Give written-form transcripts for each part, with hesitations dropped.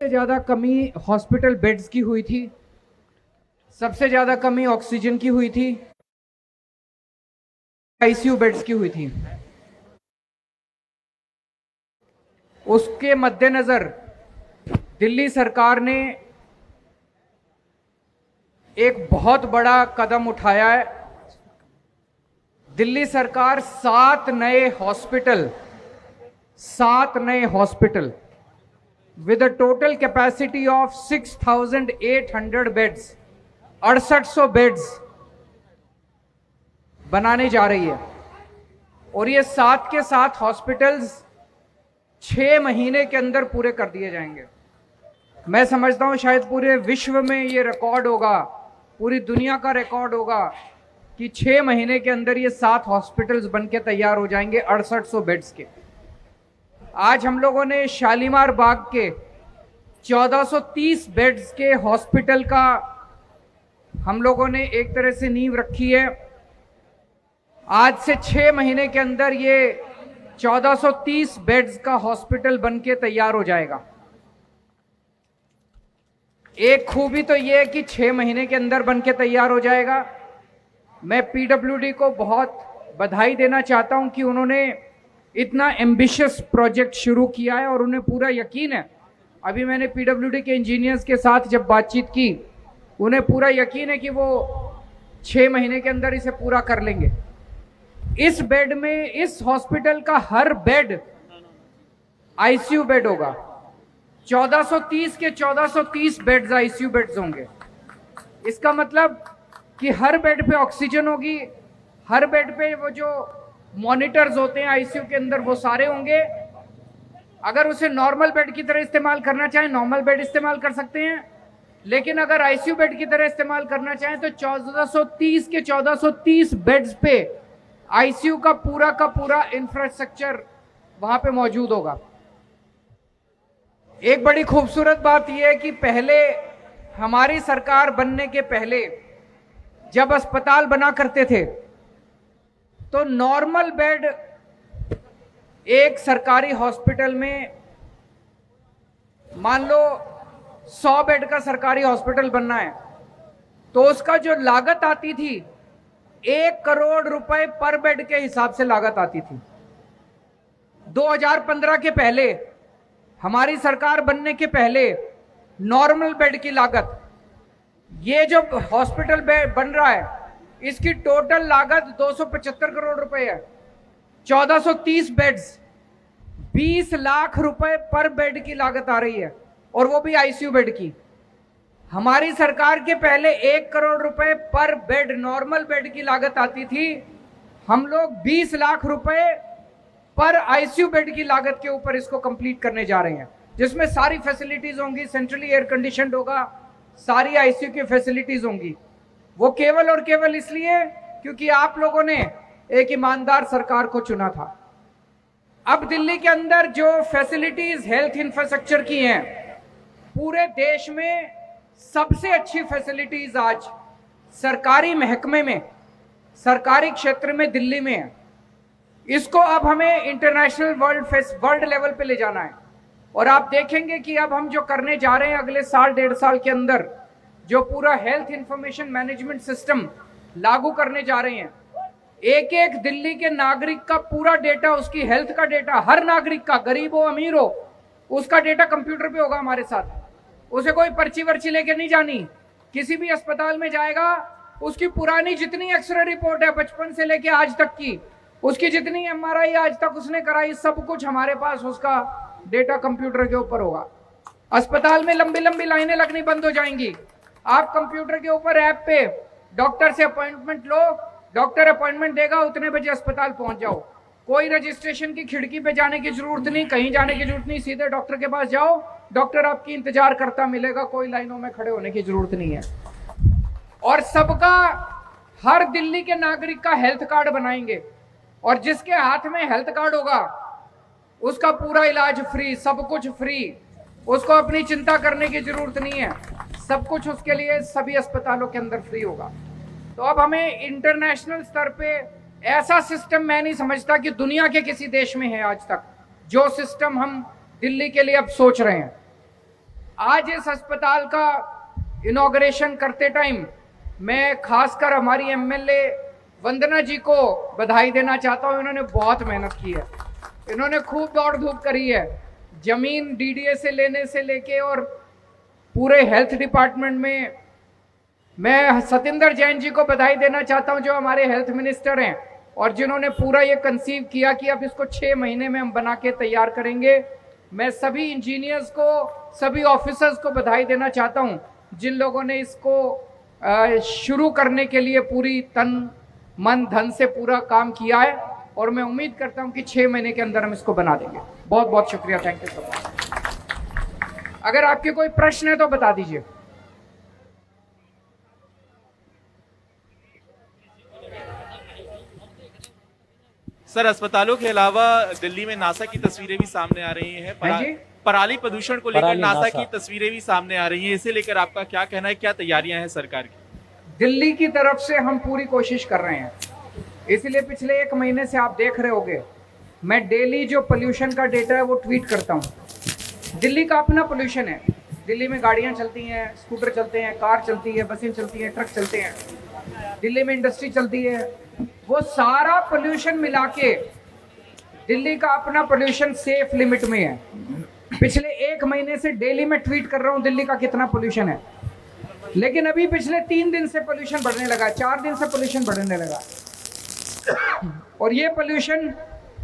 सबसे ज़्यादा कमी हॉस्पिटल बेड्स की हुई थी, सबसे ज़्यादा कमी ऑक्सीजन की हुई थी, आईसीयू बेड्स की हुई थी। उसके मद्देनज़र दिल्ली सरकार ने एक बहुत बड़ा कदम उठाया है। दिल्ली सरकार 7 नए hospital with a total capacity of 6,800 beds, 6800 beds बनाने जा रही है। और ये 7 के 7 हॉस्पिटल्स 6 महीने के अंदर पूरे कर दिए जाएंगे। मैं समझता हूं शायद पूरे विश्व में ये रिकॉर्ड होगा, पूरी दुनिया का रिकॉर्ड होगा कि 6 महीने के अंदर ये 7 हॉस्पिटल्स बनके तैयार हो जाएंगे 6800 बेड्स के। आज हम लोगों ने शालीमार बाग के 1430 बेड्स के हॉस्पिटल का हम लोगों ने एक तरह से नींव रखी है। आज से 6 महीने के अंदर ये 1430 बेड्स का हॉस्पिटल बनके तैयार हो जाएगा। एक खूबी तो ये है कि 6 महीने के अंदर बनके तैयार हो जाएगा। मैं पीडब्ल्यूडी को बहुत बधाई देना चाहता हूं कि उन्होंने इतना एम्बिशियस प्रोजेक्ट शुरू किया है और उन्हें पूरा यकीन है। अभी मैंने पीडब्ल्यूडी के इंजीनियर्स के साथ जब बातचीत की, उन्हें पूरा यकीन है कि वो 6 महीने के अंदर इसे पूरा कर लेंगे। इस बेड में, इस हॉस्पिटल का हर बेड आईसीयू बेड होगा। 1430 के 1430 बेड्स आईसीयू बेड्स होंगे। इसका मतलब कि हर बेड पे ऑक्सीजन होगी, हर बेड पे वो जो मॉनिटर्स होते हैं आईसीयू के अंदर वो सारे होंगे। अगर उसे नॉर्मल बेड की तरह इस्तेमाल करना चाहें, नॉर्मल बेड इस्तेमाल कर सकते हैं, लेकिन अगर आईसीयू बेड की तरह इस्तेमाल करना चाहें तो 1430 के 1430 बेड्स पे आईसीयू का पूरा इंफ्रास्ट्रक्चर वहां पे मौजूद होगा। एक बड़ी खूबसूरत बात यह है कि पहले, हमारी सरकार बनने के पहले जब अस्पताल बना करते थे तो नॉर्मल बेड एक सरकारी हॉस्पिटल में, मान लो 100 बेड का सरकारी हॉस्पिटल बनना है तो उसका जो लागत आती थी 1 करोड़ रुपए पर बेड के हिसाब से लागत आती थी। 2015 के पहले, हमारी सरकार बनने के पहले नॉर्मल बेड की लागत, ये जो हॉस्पिटल बेड बन रहा है इसकी टोटल लागत 275 करोड़ रुपए है। 1430 बेड्स, 20 लाख रुपए पर बेड की लागत आ रही है, और वो भी आईसीयू बेड की। हमारी सरकार के पहले 1 करोड़ रुपए पर बेड नॉर्मल बेड की लागत आती थी। हम लोग 20 लाख रुपए पर आईसीयू बेड की लागत के ऊपर इसको कंप्लीट करने जा रहे हैं, जिसमें सारी फैसिलिटीज होंगी, सेंट्रली एयर कंडीशनड होगा, सारी आईसीयू की फैसिलिटीज होंगी। वो केवल और केवल इसलिए क्योंकि आप लोगों ने एक ईमानदार सरकार को चुना था। अब दिल्ली के अंदर जो फैसिलिटीज हेल्थ इंफ्रास्ट्रक्चर की हैं, पूरे देश में सबसे अच्छी फैसिलिटीज आज सरकारी महकमे में, सरकारी क्षेत्र में दिल्ली में है। इसको अब हमें इंटरनेशनल वर्ल्ड लेवल पे ले जाना है। और आप देखेंगे कि अब हम जो करने जा रहे हैं अगले साल 1.5 साल के अंदर, जो पूरा हेल्थ इंफॉर्मेशन मैनेजमेंट सिस्टम लागू करने जा रहे हैं, एक एक दिल्ली के नागरिक का पूरा डेटा, उसकी हेल्थ का डेटा, हर नागरिक का, गरीब हो अमीर हो, उसका डेटा कंप्यूटर पे होगा हमारे साथ। उसे कोई पर्ची वर्ची लेके नहीं जानी। किसी भी अस्पताल में जाएगा, उसकी पुरानी जितनी एक्सरे रिपोर्ट है बचपन से लेके आज तक की, उसकी जितनी एमआरआई आज तक उसने कराई, सब कुछ हमारे पास उसका डेटा कंप्यूटर के ऊपर होगा। अस्पताल में लंबी लंबी लाइनें लगनी बंद हो जाएंगी। आप कंप्यूटर के ऊपर ऐप पे डॉक्टर से अपॉइंटमेंट लो, डॉक्टर अपॉइंटमेंट देगा, उतने बजे अस्पताल पहुंच जाओ। कोई रजिस्ट्रेशन की खिड़की पे जाने की जरूरत नहीं, कहीं जाने की जरूरत नहीं, सीधे डॉक्टर के पास जाओ, डॉक्टर आपकी इंतजार करता मिलेगा, कोई लाइनों में खड़े होने की जरूरत नहीं है। और सबका, हर दिल्ली के नागरिक का हेल्थ कार्ड बनाएंगे, और जिसके हाथ में हेल्थ कार्ड होगा उसका पूरा इलाज फ्री, सब कुछ फ्री, उसको अपनी चिंता करने की जरूरत नहीं है, सब कुछ उसके लिए सभी अस्पतालों के अंदर फ्री होगा। तो अब हमें इंटरनेशनल स्तर पे ऐसा सिस्टम, मैं नहीं समझता कि दुनिया के किसी देश में है आज तक, जो सिस्टम हम दिल्ली के लिए अब सोच रहे हैं। आज इस अस्पताल का इनॉग्रेशन करते टाइम मैं खासकर हमारी एमएलए वंदना जी को बधाई देना चाहता हूं। इन्होंने बहुत मेहनत की है, इन्होंने खूब दौड़ धूप करी है, जमीन डीडीए से लेने से लेके और पूरे हेल्थ डिपार्टमेंट में। मैं सतिंदर जैन जी को बधाई देना चाहता हूं जो हमारे हेल्थ मिनिस्टर हैं और जिन्होंने पूरा ये कंसीव किया कि अब इसको 6 महीने में हम बना के तैयार करेंगे। मैं सभी इंजीनियर्स को, सभी ऑफिसर्स को बधाई देना चाहता हूं जिन लोगों ने इसको शुरू करने के लिए पूरी तन मन धन से पूरा काम किया है और मैं उम्मीद करता हूं कि 6 महीने के अंदर हम इसको बना देंगे। बहुत बहुत शुक्रिया, थैंक यू सो मच। अगर आपके कोई प्रश्न है तो बता दीजिए। सर, अस्पतालों के अलावा दिल्ली में नासा की तस्वीरें भी सामने आ रही हैं। पराली प्रदूषण को लेकर नासा की तस्वीरें भी सामने आ रही हैं, इसे लेकर आपका क्या कहना है? क्या तैयारियां हैं सरकार की? दिल्ली की तरफ से हम पूरी कोशिश कर रहे हैं, इसलिए पिछले 1 महीने से आप देख रहे होंगे मैं डेली जो पोल्यूशन का डेटा है वो ट्वीट करता हूँ। दिल्ली का अपना पोल्यूशन है, दिल्ली में गाड़ियाँ चलती हैं, स्कूटर चलते हैं, कार चलती है, बसें चलती हैं, ट्रक चलते हैं, दिल्ली में इंडस्ट्री चलती है। वो सारा पोल्यूशन मिला के दिल्ली का अपना पोल्यूशन सेफ लिमिट में है। पिछले 1 महीने से डेली मैं ट्वीट कर रहा हूँ दिल्ली का कितना पोल्यूशन है, लेकिन अभी पिछले 3 दिन से पोल्यूशन बढ़ने लगा, 4 दिन से पोल्यूशन बढ़ने लगा। और ये पोल्यूशन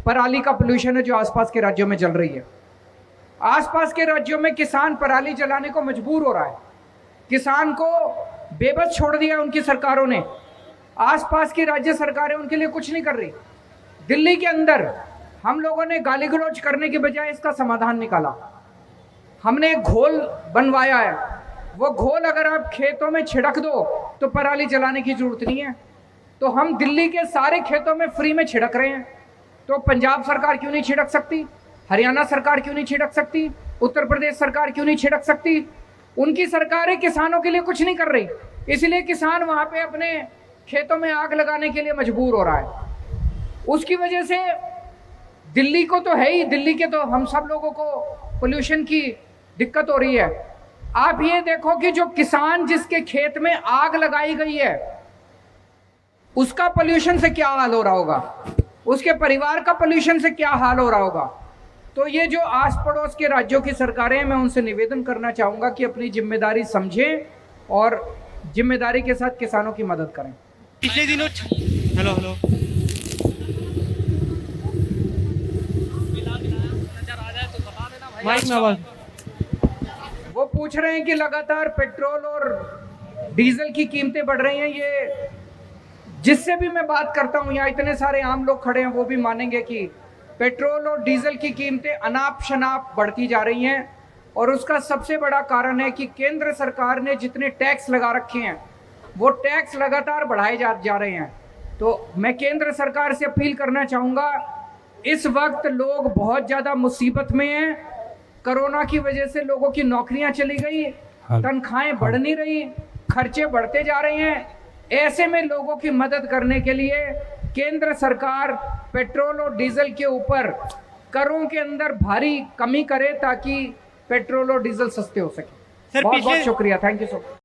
पराली का पोल्यूशन है जो आसपास के राज्यों में जल रही है। आसपास के राज्यों में किसान पराली जलाने को मजबूर हो रहा है, किसान को बेबस छोड़ दिया उनकी सरकारों ने। आसपास की राज्य सरकारें उनके लिए कुछ नहीं कर रही। दिल्ली के अंदर हम लोगों ने गाली गलौज करने के बजाय इसका समाधान निकाला। हमने एक घोल बनवाया है, वो घोल अगर आप खेतों में छिड़क दो तो पराली जलाने की जरूरत नहीं है। तो हम दिल्ली के सारे खेतों में फ्री में छिड़क रहे हैं, तो पंजाब सरकार क्यों नहीं छिड़क सकती? हरियाणा सरकार क्यों नहीं छिड़क सकती? उत्तर प्रदेश सरकार क्यों नहीं छिड़क सकती? उनकी सरकारें किसानों के लिए कुछ नहीं कर रही, इसलिए किसान वहां पे अपने खेतों में आग लगाने के लिए मजबूर हो रहा है। उसकी वजह से दिल्ली को तो है ही, दिल्ली के तो हम सब लोगों को पोल्यूशन की दिक्कत हो रही है। आप ये देखो कि जो किसान जिसके खेत में आग लगाई गई है उसका पोल्यूशन से क्या हाल हो रहा होगा, उसके परिवार का पोल्यूशन से क्या हाल हो रहा होगा। तो ये जो आस पड़ोस के राज्यों की सरकारें हैं, मैं उनसे निवेदन करना चाहूंगा कि अपनी जिम्मेदारी समझें और जिम्मेदारी के साथ किसानों की मदद करें। पिछले दिनों हेलो माइक में आवाज। वो पूछ रहे हैं कि लगातार पेट्रोल और डीजल की कीमतें बढ़ रही हैं। ये जिससे भी मैं बात करता हूं, यहाँ इतने सारे आम लोग खड़े हैं, वो भी मानेंगे कि पेट्रोल और डीजल की कीमतें अनाप शनाप बढ़ती जा रही हैं। और उसका सबसे बड़ा कारण है कि केंद्र सरकार ने जितने टैक्स लगा रखे हैं वो टैक्स लगातार बढ़ाए जा रहे हैं। तो मैं केंद्र सरकार से अपील करना चाहूँगा, इस वक्त लोग बहुत ज़्यादा मुसीबत में हैं। कोरोना की वजह से लोगों की नौकरियां चली गई, तनख्वाहें बढ़ नहीं रही, खर्चे बढ़ते जा रहे हैं। ऐसे में लोगों की मदद करने के लिए केंद्र सरकार पेट्रोल और डीजल के ऊपर करों के अंदर भारी कमी करे ताकि पेट्रोल और डीजल सस्ते हो सके। बहुत बहुत शुक्रिया, थैंक यू सो मच।